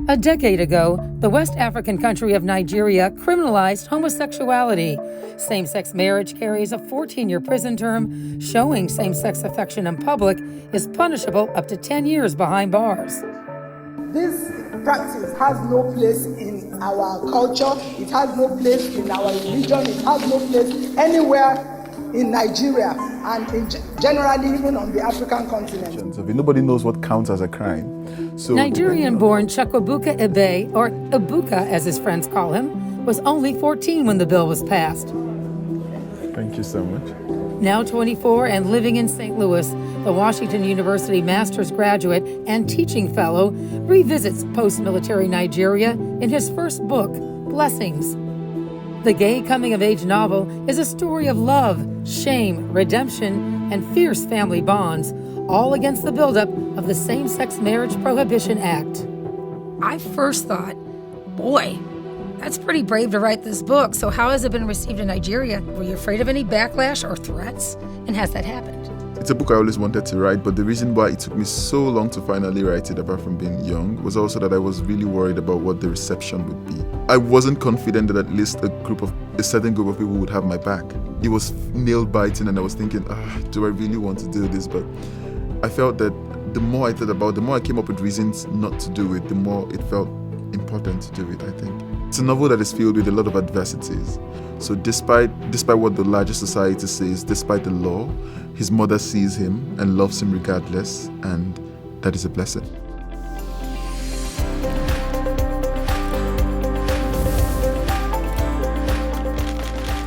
A decade ago, the West African country of Nigeria criminalized homosexuality. Same-sex marriage carries a 14-year prison term. Showing same-sex affection in public is punishable up to 10 years behind bars. This practice has no place in our culture, it has no place in our religion, it has no place anywhere in Nigeria and generally even on the African continent. So if nobody knows what counts as a crime. So Nigerian-born Chukwuebuka Ibeh, or Ibuka as his friends call him, was only 14 when the bill was passed. Thank you so much. Now 24 and living in St. Louis, the Washington University master's graduate and teaching fellow revisits post-military Nigeria in his first book, Blessings. The gay coming-of-age novel is a story of love, shame, redemption, and fierce family bonds, all against the buildup of the Same-Sex Marriage Prohibition Act. I first thought, boy, that's pretty brave to write this book. So how has it been received in Nigeria? Were you afraid of any backlash or threats? And has that happened? It's a book I always wanted to write, but the reason why it took me so long to finally write it, apart from being young, was also that I was really worried about what the reception would be. I wasn't confident that at least a certain group of people would have my back. It was nail-biting, and I was thinking, do I really want to do this? But I felt that the more I thought about it, the more I came up with reasons not to do it, the more it felt important to do it, I think. It's a novel that is filled with a lot of adversities. So despite what the larger society says, despite the law, his mother sees him and loves him regardless, and that is a blessing.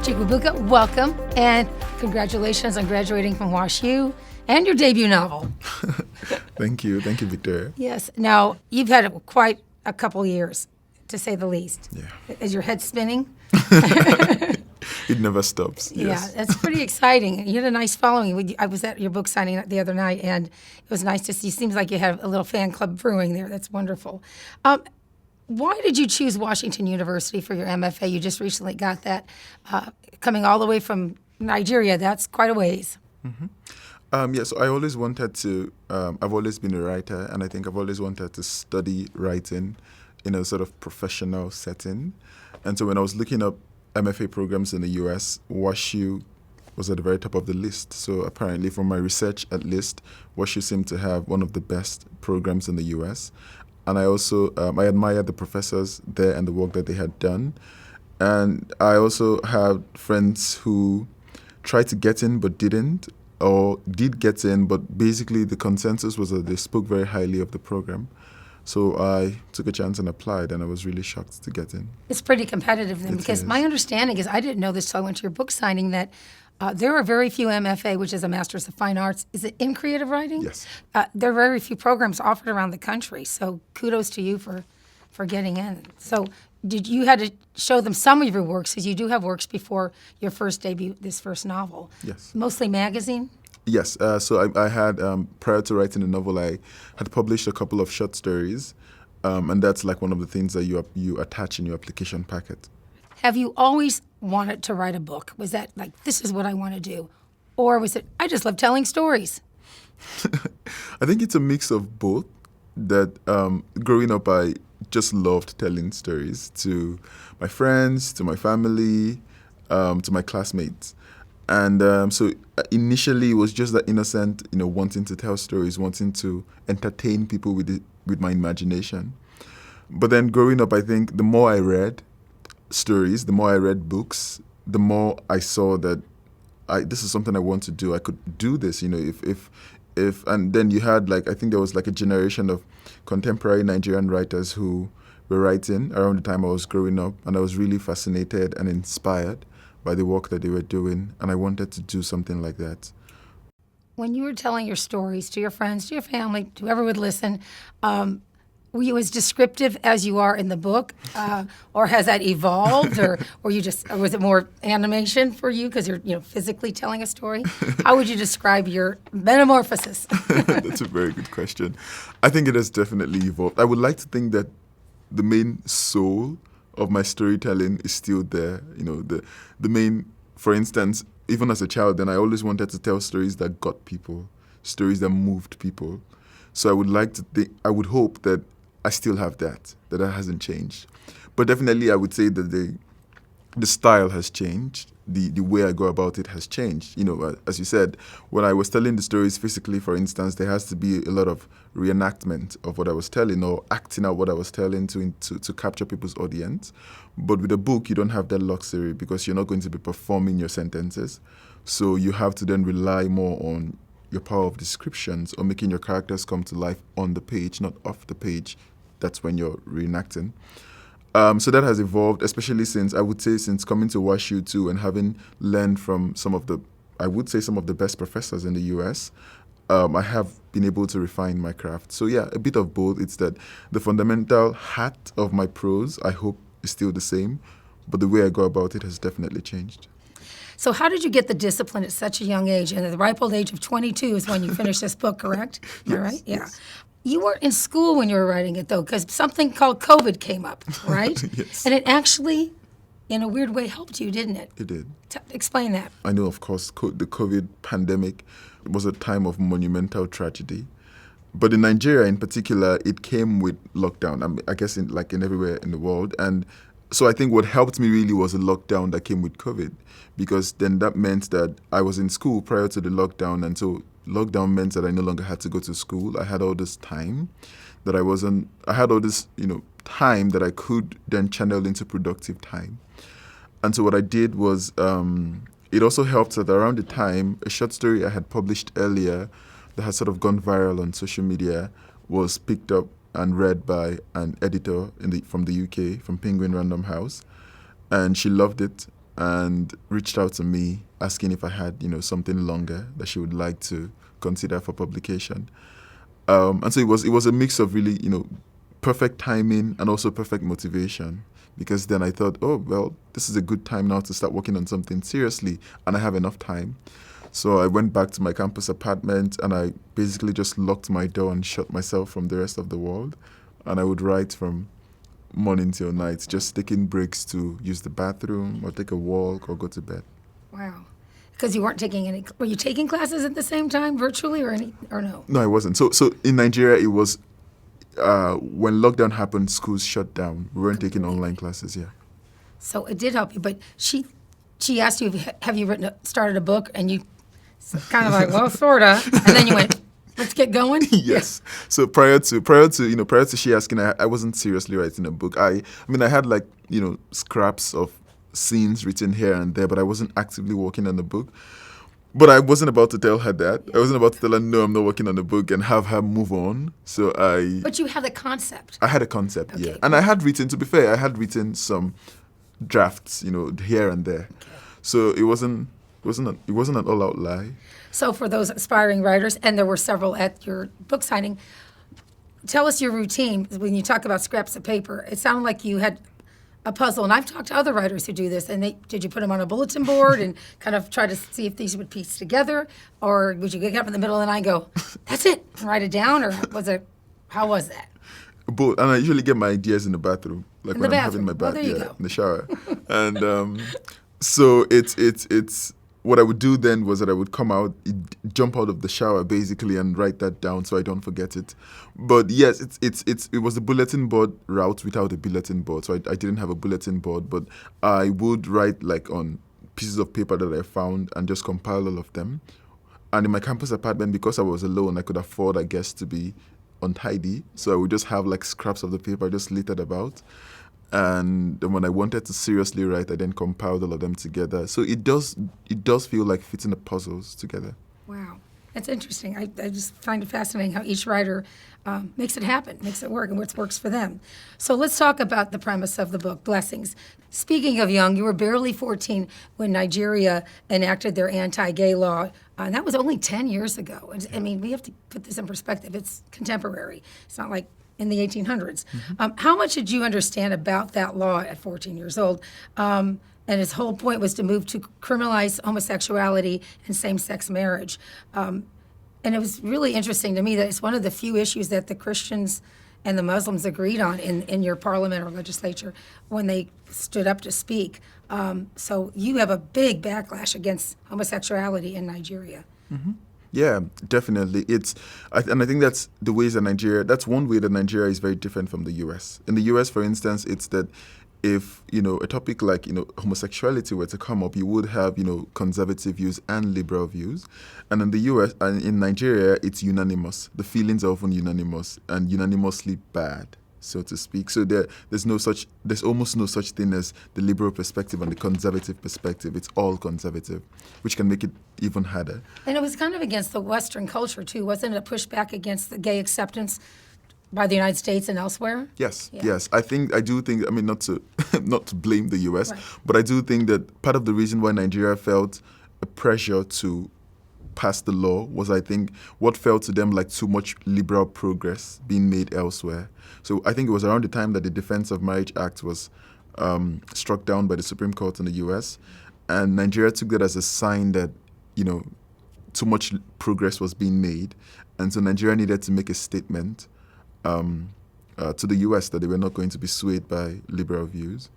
Chukwuebuka, welcome, and congratulations on graduating from WashU and your debut novel. Thank you, Victoria. Yes. Now, you've had quite a couple years, to say the least. Yeah. Is your head spinning? It never stops. Yes. Yeah, that's pretty exciting. You had a nice following. I was at your book signing the other night, and it was nice to see. Seems like you have a little fan club brewing there. That's wonderful. Why did you choose Washington University for your MFA? You just recently got that. Coming all the way from Nigeria, that's quite a ways. Mm-hmm. So I always wanted to, I've always been a writer, and I think I've always wanted to study writing in a sort of professional setting. And so when I was looking up MFA programs in the US, WashU was at the very top of the list. So apparently from my research at least, WashU seemed to have one of the best programs in the US. And I also, I admired the professors there and the work that they had done. And I also had friends who tried to get in but didn't, or did get in, but basically the consensus was that they spoke very highly of the program. So I took a chance and applied, and I was really shocked to get in. It's pretty competitive then, because my understanding is, I didn't know this till I went to your book signing, that there are very few MFA, which is a Master's of Fine Arts. Is it in creative writing? Yes. There are very few programs offered around the country, so kudos to you for getting in. So you had to show them some of your works, because you do have works before your first debut, this first novel. Yes. Mostly magazine? Yes. So I had, prior to writing the novel, I had published a couple of short stories, and that's like one of the things that you attach in your application packet. Have you always wanted to write a book? Was that like, this is what I want to do? Or was it, I just love telling stories? I think it's a mix of both. That growing up, I just loved telling stories to my friends, to my family, to my classmates. And so initially it was just that innocent, wanting to tell stories, wanting to entertain people with my imagination. But then growing up, I think the more I read stories, the more I read books, the more I saw that this is something I want to do. I could do this, if and then you had I think there was a generation of contemporary Nigerian writers who were writing around the time I was growing up, and I was really fascinated and inspired by the work that they were doing, and I wanted to do something like that. When you were telling your stories to your friends, to your family, to whoever would listen, were you as descriptive as you are in the book, or has that evolved, or was it more animation for you because you're physically telling a story? How would you describe your metamorphosis? That's a very good question. I think it has definitely evolved. I would like to think that the main soul of my storytelling is still there. The main, for instance, even as a child, then I always wanted to tell stories that got people, stories that moved people. So I would hope that I still have that hasn't changed. But definitely I would say that the style has changed. The way I go about it has changed. As you said, when I was telling the stories physically, for instance, there has to be a lot of reenactment of what I was telling or acting out what I was telling to capture people's audience. But with a book, you don't have that luxury because you're not going to be performing your sentences. So you have to then rely more on your power of descriptions or making your characters come to life on the page, not off the page. That's when you're reenacting. So that has evolved, especially since coming to WashU too and having learned from some of the best professors in the US, I have been able to refine my craft. So yeah, a bit of both. It's that the fundamental heart of my prose, I hope, is still the same, but the way I go about it has definitely changed. So how did you get the discipline at such a young age? And at the ripe old age of 22 is when you finished this book, correct? Am I right? Yeah. Yes. You weren't in school when you were writing it, though, because something called COVID came up, right? Yes. And it actually, in a weird way, helped you, didn't it? It did. Explain that. I know, of course, the COVID pandemic was a time of monumental tragedy. But in Nigeria in particular, it came with lockdown, I guess in everywhere in the world. And so I think what helped me really was a lockdown that came with COVID, because then that meant that I was in school prior to the lockdown. And so lockdown meant that I no longer had to go to school. I had all this time that time that I could then channel into productive time. And so what I did was, it also helped that around the time, a short story I had published earlier that had sort of gone viral on social media was picked up and read by an editor from the UK, from Penguin Random House. And she loved it and reached out to me asking if I had, something longer that she would like to consider for publication. And so it was a mix of really, perfect timing and also perfect motivation, because then I thought, oh, well, this is a good time now to start working on something seriously, and I have enough time. So I went back to my campus apartment and I basically just locked my door and shut myself from the rest of the world. And I would write from morning till night, just taking breaks to use the bathroom or take a walk or go to bed. Wow. Because you weren't taking any, were you taking classes at the same time, virtually or no? No, I wasn't. So in Nigeria, it was, when lockdown happened, schools shut down. We weren't taking online classes, yeah. So it did help you, but she asked you, have you started a book? And you kind of like, well, sorta. And then you went, let's get going? Yes. Yeah. So prior to she asking, I wasn't seriously writing a book. I had scraps of scenes written here and there, but I wasn't actively working on the book. But I wasn't about to tell her that. I wasn't about to tell her, no, I'm not working on the book, and have her move on. So But you had a concept. I had a concept, okay. Yeah. And I had written some drafts, here and there. Okay. So it wasn't an all-out lie. So for those aspiring writers, and there were several at your book signing, tell us your routine. When you talk about scraps of paper, it sounded like you had a puzzle. And I've talked to other writers who do this. And did you put them on a bulletin board and kind of try to see if these would piece together? Or would you get up in the middle of the night and go, that's it, and write it down? Or how was that? Both. And I usually get my ideas in the bathroom, like when I'm having my bath, in the shower. And so it's what I would do then was that I would come out, jump out of the shower basically, and write that down so I don't forget it. But yes, it was the bulletin board route without a bulletin board. So I didn't have a bulletin board, but I would write on pieces of paper that I found and just compile all of them. And in my campus apartment, because I was alone, I could afford, I guess, to be untidy. So I would just have scraps of the paper just littered about. And then when I wanted to seriously write, I then compiled all of them together. So it does feel like fitting the puzzles together. Wow. That's interesting. I just find it fascinating how each writer makes it happen, makes it work, and what works for them. So let's talk about the premise of the book, Blessings. Speaking of young, you were barely 14 when Nigeria enacted their anti-gay law, and that was only 10 years ago. I mean, we have to put this in perspective. It's contemporary. It's not like in the 1800s. Mm-hmm. How much did you understand about that law at 14 years old? And his whole point was to move to criminalize homosexuality and same-sex marriage. And it was really interesting to me that it's one of the few issues that the Christians and the Muslims agreed on in your parliament or legislature when they stood up to speak. So you have a big backlash against homosexuality in Nigeria. Mm-hmm. Yeah, definitely. And I think that's the ways that Nigeria. That's one way that Nigeria is very different from the U.S. In the U.S., for instance, it's that if a topic like homosexuality were to come up, you would have conservative views and liberal views, and in the U.S. and in Nigeria, it's unanimous. The feelings are often unanimous and unanimously bad, so to speak. So there's almost no such thing as the liberal perspective and the conservative perspective. It's all conservative, which can make it even harder. And it was kind of against the Western culture, too. Wasn't it a pushback against the gay acceptance by the United States and elsewhere? Yes, Yeah. yes. I do think, I mean, not to not to blame the US, Right. but I do think that part of the reason why Nigeria felt a pressure to pass the law was, I think, what felt to them like too much liberal progress being made elsewhere. So I think it was around the time that the Defense of Marriage Act was struck down by the Supreme Court in the US, and Nigeria took that as a sign that, too much progress was being made, and so Nigeria needed to make a statement to the U.S. that they were not going to be swayed by liberal views.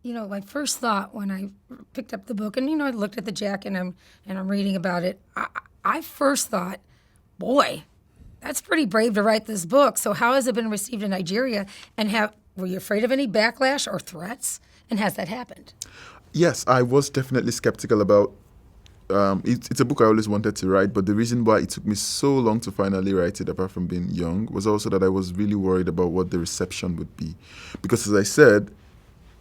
My first thought when I picked up the book, and I looked at the jacket and I'm reading about it, I first thought, boy, that's pretty brave to write this book. So how has it been received in Nigeria? And were you afraid of any backlash or threats? And has that happened? Yes, I was definitely skeptical about. It's a book I always wanted to write, but the reason why it took me so long to finally write it, apart from being young, was also that I was really worried about what the reception would be. Because as I said,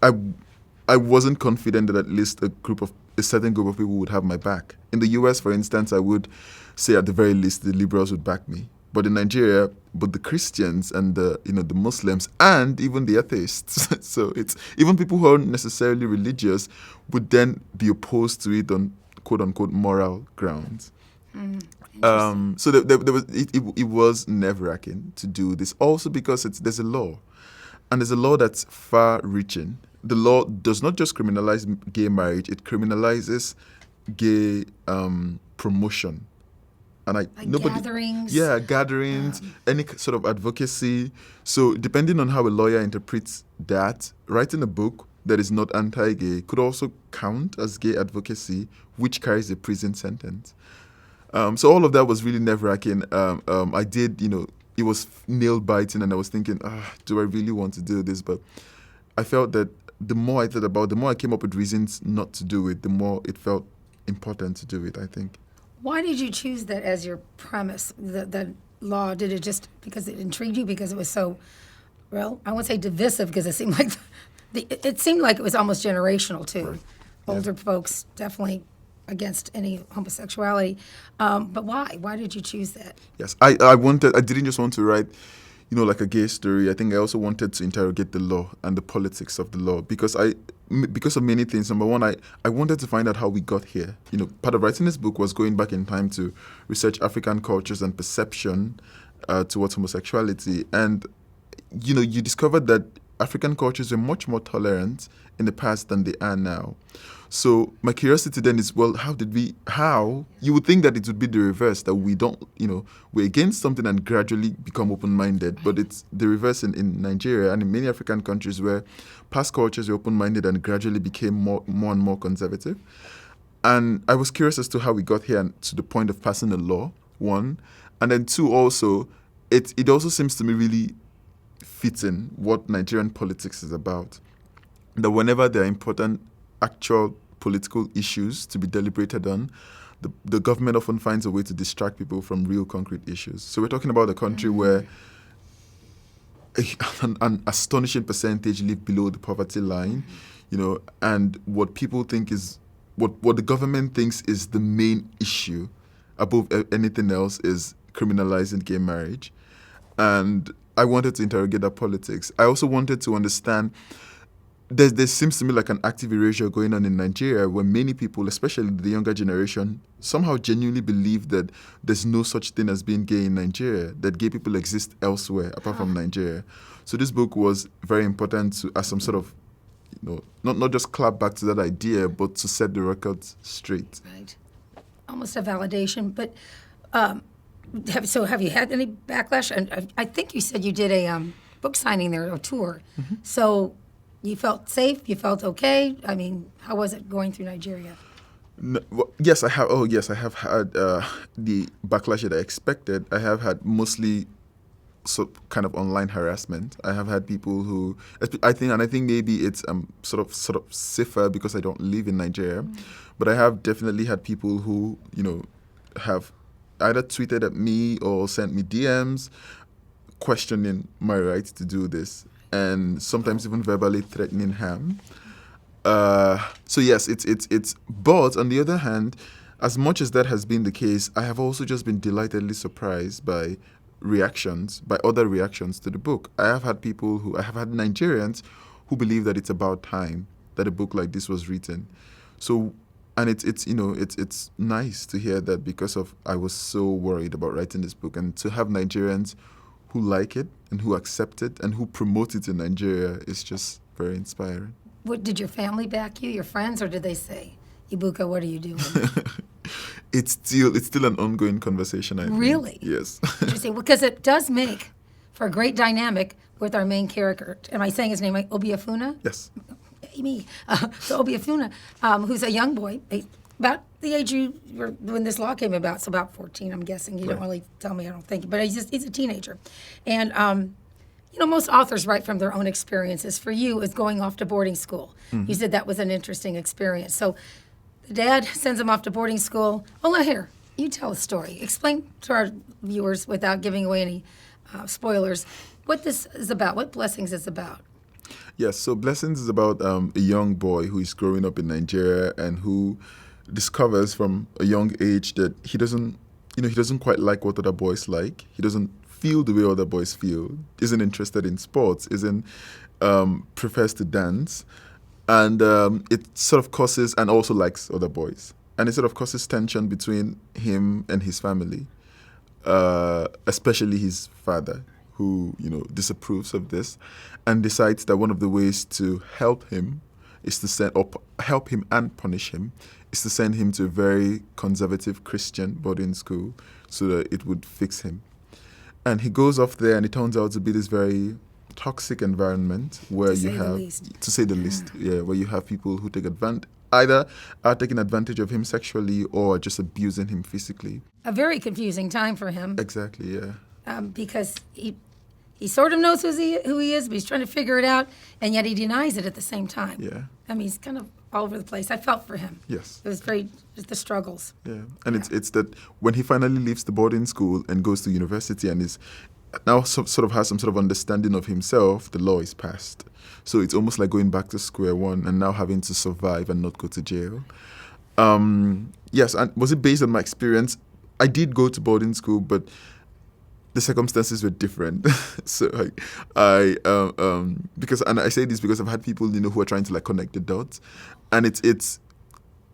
I wasn't confident that at least a certain group of people would have my back. In the US, for instance, I would say at the very least the liberals would back me. But in Nigeria, the Christians and the Muslims and even the atheists, so it's even people who aren't necessarily religious would then be opposed to it on quote unquote moral grounds. So it was nerve-wracking to do this. Also because there's a law, and there's a law that's far-reaching. The law does not just criminalize gay marriage; it criminalizes gay promotion. And gatherings. Yeah, gatherings, any sort of advocacy. So depending on how a lawyer interprets that, writing a book that is not anti-gay could also count as gay advocacy, which carries a prison sentence. So all of that was really nerve-wracking. I did, it was nail-biting, and I was thinking, do I really want to do this? But I felt that the more I thought about it, the more I came up with reasons not to do it, the more it felt important to do it, I think. Why did you choose that as your premise, the law? Did it just because it intrigued you, because it was so, well, I won't say divisive, because it seemed like it was almost generational too. Right. Older folks definitely against any homosexuality. But why? Why did you choose that? Yes, I didn't just want to write, like a gay story. I think I also wanted to interrogate the law and the politics of the law because of many things. Number one, I wanted to find out how we got here. Part of writing this book was going back in time to research African cultures and perception towards homosexuality. And, you discovered that African cultures were much more tolerant in the past than they are now. So my curiosity then is, well, how you would think that it would be the reverse, that we don't, we're against something and gradually become open-minded, but it's the reverse in Nigeria and in many African countries where past cultures were open-minded and gradually became more and more conservative. And I was curious as to how we got here and to the point of passing a law, one, and then two, also, it also seems to me really fitting what Nigerian politics is about. That whenever there are important actual political issues to be deliberated on, the government often finds a way to distract people from real concrete issues. So we're talking about a country where an astonishing percentage live below the poverty line, and what people think is, what the government thinks is the main issue above anything else is criminalizing gay marriage. And I wanted to interrogate that politics. I also wanted to understand, there seems to me like an active erasure going on in Nigeria where many people, especially the younger generation, somehow genuinely believe that there's no such thing as being gay in Nigeria, that gay people exist elsewhere apart from Nigeria. So this book was very important as some sort of, not just clap back to that idea, but to set the records straight. Right. Almost a validation. But have you had any backlash? And I think you said you did a book signing there, or tour. Mm-hmm. So you felt safe? You felt okay? I mean, how was it going through Nigeria? No, yes, I have. Oh, yes, I have had the backlash that I expected. I have had mostly kind of online harassment. I have had people who I think maybe it's sort of safer because I don't live in Nigeria, but I have definitely had people who have either tweeted at me or sent me DMs questioning my right to do this, and sometimes even verbally threatening harm. So yes, it's. But on the other hand, as much as that has been the case, I have also just been delightedly surprised by other reactions to the book. I have had Nigerians who believe that it's about time that a book like this was written. So, and it's nice to hear that because of I was so worried about writing this book, and to have Nigerians who like it and who accept it and who promote it in Nigeria is just very inspiring. What, did your family back you, your friends, or did they say, Ibuka, what are you doing? It's still an ongoing conversation, I think. Really? Yes. Interesting, because it does make for a great dynamic with our main character. Am I saying his name right? Obiefuna? Yes. Me. So Obiefuna, who's a young boy, about the age you were when this law came about, so about 14, I'm guessing. You don't really tell me, I don't think. But he's a teenager. And, most authors write from their own experiences. For you, it's going off to boarding school. Mm-hmm. You said that was an interesting experience. So the dad sends him off to boarding school. Well, now here, you tell a story. Explain to our viewers, without giving away any spoilers, what this is about, what Blessings is about. Yes, so Blessings is about a young boy who is growing up in Nigeria and who discovers from a young age that he doesn't quite like what other boys like. He doesn't feel the way other boys feel, isn't interested in sports, prefers to dance, and it sort of causes, and also likes other boys, and it sort of causes tension between him and his family, especially his father, who disapproves of this, and decides that one of the ways to help him is to help him and punish him is to send him to a very conservative Christian boarding school so that it would fix him. And he goes off there, and it turns out to be this very toxic environment where you have, to say the least, where you have people who take either are taking advantage of him sexually or just abusing him physically. A very confusing time for him. Exactly, yeah. Because he sort of knows who he is, but he's trying to figure it out, and yet he denies it at the same time. Yeah. I mean, he's kind of all over the place. I felt for him. Yes. It was the struggles. Yeah, and it's that when he finally leaves the boarding school and goes to university and is now sort of has some sort of understanding of himself, the law is passed. So it's almost like going back to square one and now having to survive and not go to jail. Yes, and was it based on my experience? I did go to boarding school, but the circumstances were different. So and I say this because I've had people who are trying to connect the dots, and it's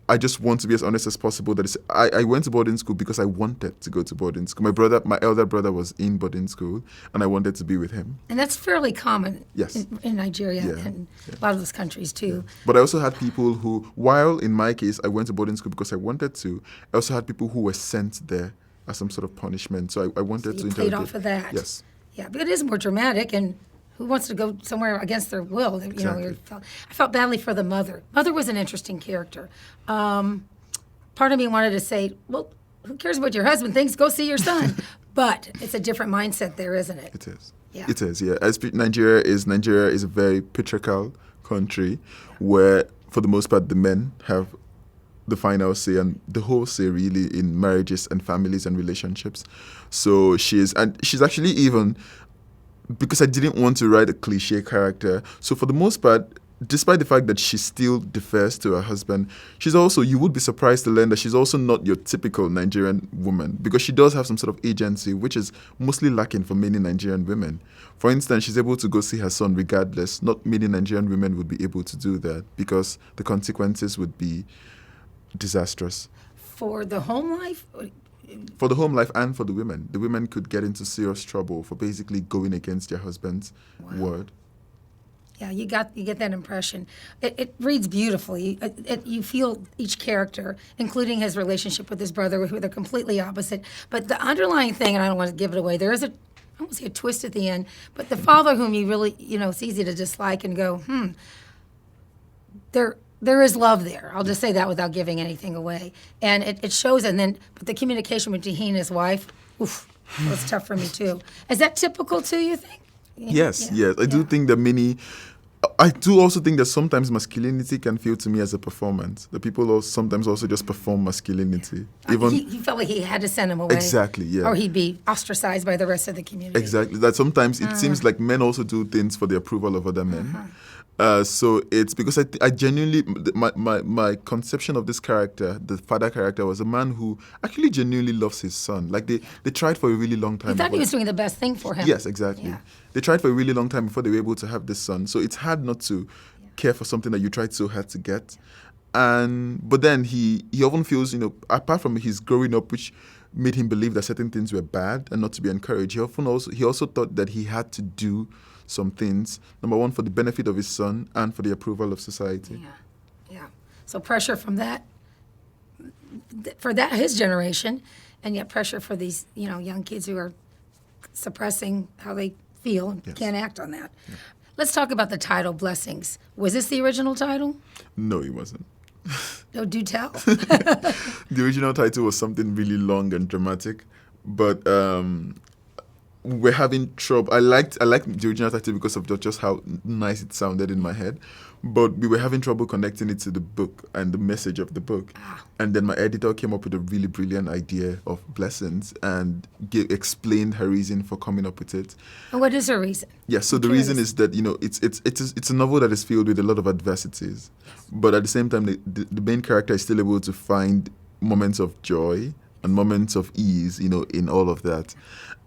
I just want to be as honest as possible that I went to boarding school because I wanted to go to boarding school. My elder brother was in boarding school, and I wanted to be with him. And that's fairly common Yes. in Nigeria and a lot of those countries too. Yeah. But I also had people who, while in my case I went to boarding school because I wanted to, I also had people who were sent there as some sort of punishment. So I wanted to played off of that. Yes. Yeah, but it is more dramatic, and who wants to go somewhere against their will? Exactly. I felt badly for the mother. Mother was an interesting character. Part of me wanted to say, well, who cares what your husband thinks? Go see your son. But it's a different mindset there, isn't it? It is. Yeah. It is, yeah. Nigeria is a very patriarchal country where, for the most part, the men have the final say and the whole say really in marriages and families and relationships. So she's actually even, because I didn't want to write a cliche character, so for the most part, despite the fact that she still defers to her husband, she's also, you would be surprised to learn that she's also not your typical Nigerian woman, because she does have some sort of agency, which is mostly lacking for many Nigerian women. For instance, she's able to go see her son regardless. Not many Nigerian women would be able to do that because the consequences would be disastrous. For the home life? For the home life and for the women. The women could get into serious trouble for basically going against their husband's word. Yeah, you get that impression. It reads beautifully. You feel each character, including his relationship with his brother, who they're completely opposite. But the underlying thing, and I don't want to give it away, there is I won't say a twist at the end, but the father whom you really, it's easy to dislike and go, there is love there. I'll just say that without giving anything away. And it shows, but the communication between he and his wife, oof, that was tough for me too. Is that typical too, you think? Yes. I do think that I do also think that sometimes masculinity can feel to me as a performance. That people sometimes also just perform masculinity. He felt like he had to send him away. Exactly, yeah. Or he'd be ostracized by the rest of the community. Exactly. That sometimes it seems like men also do things for the approval of other men. So it's because I genuinely, my conception of this character, the father character, was a man who actually genuinely loves his son. Like they tried for a really long time. He thought he was doing the best thing for him. Yes, exactly. Yeah. They tried for a really long time before they were able to have this son. So it's hard not to care for something that you tried so hard to get. But then he often feels, apart from his growing up, which made him believe that certain things were bad and not to be encouraged, he also thought that he had to do some things, number one, for the benefit of his son and for the approval of society. Yeah. So pressure from his generation, and yet pressure for these, young kids who are suppressing how they feel and can't act on that. Yeah. Let's talk about the title, Blessings. Was this the original title? No, it wasn't. No, do tell. The original title was something really long and dramatic, but we're having trouble. I liked the original title because of just how nice it sounded in my head, but we were having trouble connecting it to the book and the message of the book. And then my editor came up with a really brilliant idea of Blessings and explained her reason for coming up with it. And what is her reason? Yeah, so the reason is that it's a novel that is filled with a lot of adversities, but at the same time the main character is still able to find moments of joy and moments of ease, in all of that.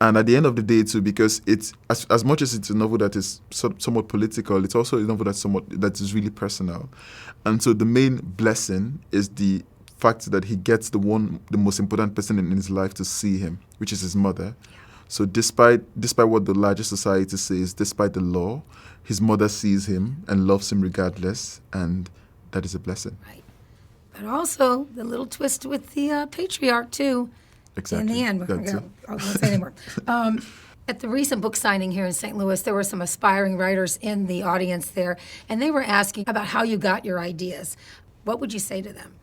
And at the end of the day, too, because it's as much as it's a novel that is somewhat political, it's also a novel that is really personal. And so the main blessing is the fact that he gets the most important person in his life to see him, which is his mother. Yeah. So despite what the larger society says, despite the law, his mother sees him and loves him regardless, and that is a blessing. Right. But also the little twist with the patriarch, too. Exactly. In the end, I won't say anymore. At the recent book signing here in St. Louis, there were some aspiring writers in the audience there, and they were asking about how you got your ideas. What would you say to them?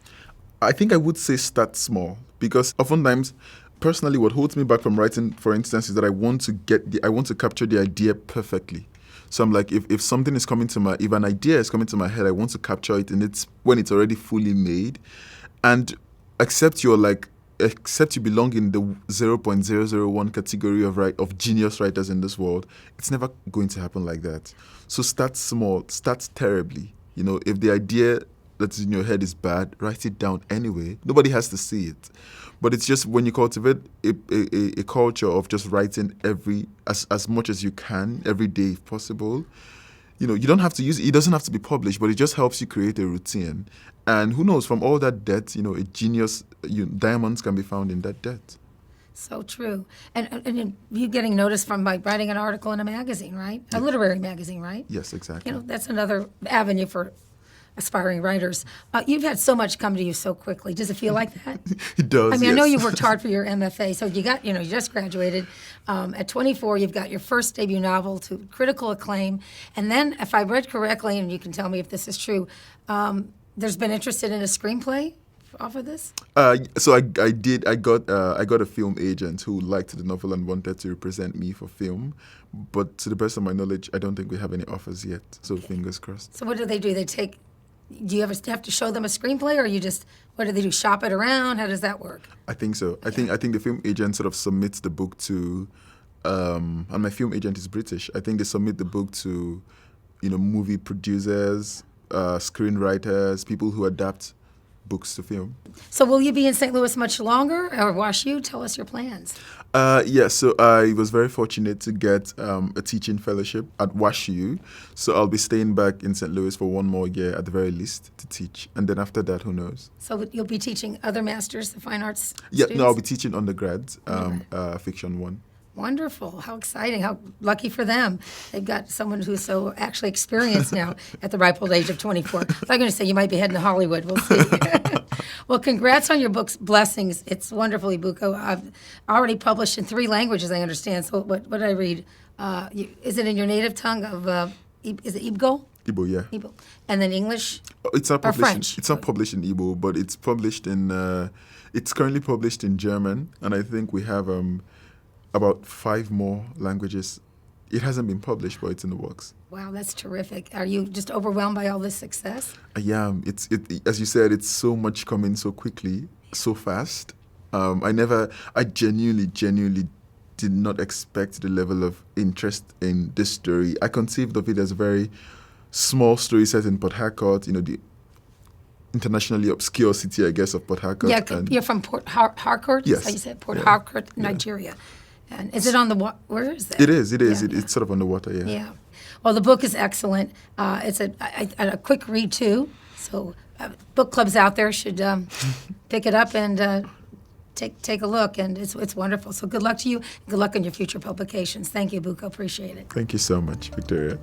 I think I would say start small, because oftentimes, personally, what holds me back from writing, for instance, is that I want to capture the idea perfectly. So I'm like, if something is if an idea is coming to my head, I want to capture it, and it's when it's already fully made, and except you belong in the 0.001 category of genius writers in this world, it's never going to happen like that. So start small, start terribly. If the idea that's in your head is bad, write it down anyway. Nobody has to see it. But it's just when you cultivate a culture of just writing as much as you can every day if possible, you don't have to use it. It doesn't have to be published, but it just helps you create a routine. And who knows, from all that debt, a genius, diamonds can be found in that debt. So true. And you getting noticed from by writing an article in a magazine, right? A literary magazine, right? Yes, exactly. That's another avenue for aspiring writers. You've had so much come to you so quickly. Does it feel like that? It does. I mean, yes. I know you worked hard for your MFA, so you got, you just graduated. At 24, you've got your first debut novel to critical acclaim. And then, if I read correctly, and you can tell me if this is true, there's been interested in a screenplay off of this? So I got a film agent who liked the novel and wanted to represent me for film. But to the best of my knowledge, I don't think we have any offers yet. So fingers crossed. So what do? Do you ever have to show them a screenplay, or what do they do, shop it around? How does that work? I think so. I think the film agent sort of submits the book to, and my film agent is British. I think they submit the book to, movie producers, screenwriters, people who adapt books to film. So will you be in St. Louis much longer, or WashU? Tell us your plans. So I was very fortunate to get a teaching fellowship at WashU. So I'll be staying back in St. Louis for one more year at the very least to teach. And then after that, who knows? So you'll be teaching other masters, the fine arts students? No, I'll be teaching undergrads, Fiction 1. Wonderful. How exciting. How lucky for them. They've got someone who's so actually experienced now at the ripe old age of 24. I'm going to say you might be heading to Hollywood. We'll see. Well, congrats on your book's Blessings. It's wonderful, Ibuko. I've already published in 3 languages, I understand. So what did I read? Is it in your native tongue of, is it Igbo? Igbo, yeah. Igbo. And then English? It's not published. French? It's not published in Igbo, but it's published in. It's currently published in German, and I think we have about 5 more languages. It hasn't been published, but it's in the works. Wow, that's terrific. Are you just overwhelmed by all this success? I am. It as you said, it's so much coming so quickly, so fast. I genuinely did not expect the level of interest in this story. I conceived of it as a very small story set in Port Harcourt, the internationally obscure city, I guess, of Port Harcourt. Yeah, you're from Port Harcourt? Yes. That's how you said Port Harcourt, Nigeria. And is it on the water? Where is that? It is. Yeah, It's sort of on the water, yeah. Yeah. Well, the book is excellent. It's a quick read, too. So book clubs out there should pick it up and take a look. And it's wonderful. So good luck to you. Good luck on your future publications. Thank you, Buko. Appreciate it. Thank you so much, Victoria.